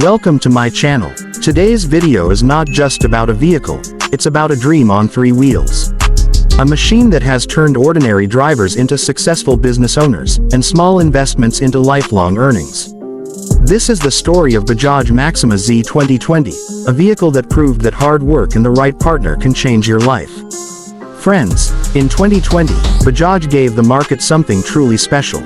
Welcome to my channel. Today's video is not just about a vehicle, it's about a dream on three wheels. A machine that has turned ordinary drivers into successful business owners, and small investments into lifelong earnings. This is the story of Bajaj Maxima Z 2020, a vehicle that proved that hard work and the right partner can change your life. Friends, in 2020, Bajaj gave the market something truly special.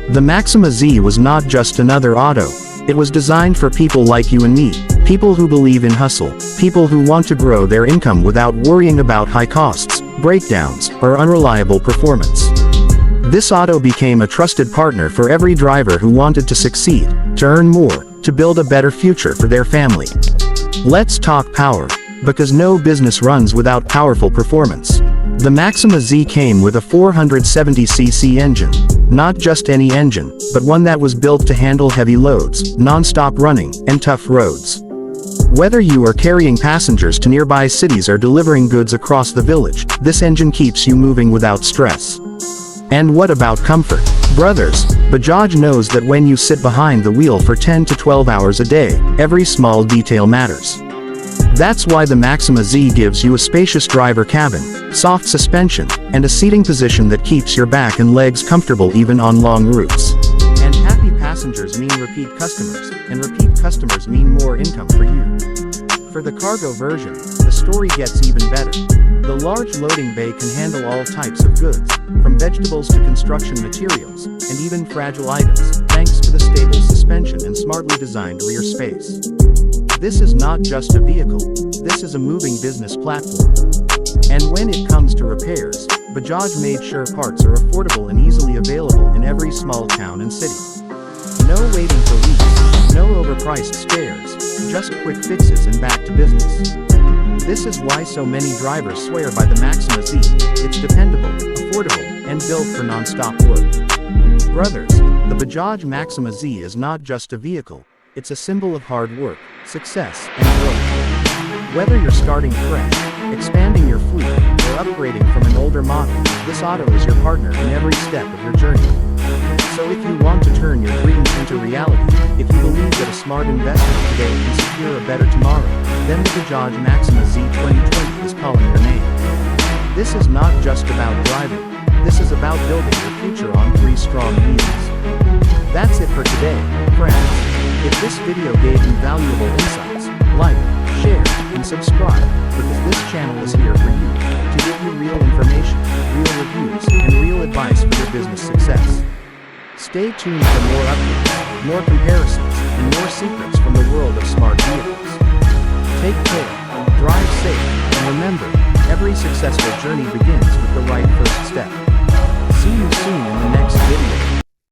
The Maxima Z was not just another auto. It was designed for people like you and me, people who believe in hustle, people who want to grow their income without worrying about high costs, breakdowns, or unreliable performance. This auto became a trusted partner for every driver who wanted to succeed, to earn more, to build a better future for their family. Let's talk power, because no business runs without powerful performance. The Maxima Z came with a 470cc engine. Not just any engine, but one that was built to handle heavy loads, non-stop running, and tough roads. Whether you are carrying passengers to nearby cities or delivering goods across the village, this engine keeps you moving without stress. And what about comfort? Brothers, Bajaj knows that when you sit behind the wheel for 10 to 12 hours a day, every small detail matters. That's why the Maxima Z gives you a spacious driver cabin, soft suspension, and a seating position that keeps your back and legs comfortable even on long routes. And happy passengers mean repeat customers, and repeat customers mean more income for you. For the cargo version, the story gets even better. The large loading bay can handle all types of goods, from vegetables to construction materials, and even fragile items, thanks to the stable suspension and smartly designed rear space. This is not just a vehicle, this is a moving business platform. And when it comes to repairs, Bajaj made sure parts are affordable and easily available in every small town and city. No waiting for weeks, no overpriced spares, just quick fixes and back to business. This is why so many drivers swear by the Maxima Z. It's dependable, affordable, and built for non-stop work. Brothers, the Bajaj Maxima Z is not just a vehicle, it's a symbol of hard work, success, and growth. Whether you're starting fresh, expanding your fleet, or upgrading from an older model, this auto is your partner in every step of your journey. So if you want to turn your dreams into reality, if you believe that a smart investment today can secure a better tomorrow, then the Bajaj Maxima Z 2020 is calling your name. This is not just about driving, this is about building your future on three strong wheels. That's it for today, friends. If this video gave you valuable insights, like, share, and subscribe, because this channel is here for you, to give you real information, real reviews, and real advice for your business success. Stay tuned for more updates, more comparisons, and more secrets from the world of smart vehicles. Take care, drive safe, and remember, every successful journey begins with the right first step. See you soon in the next video.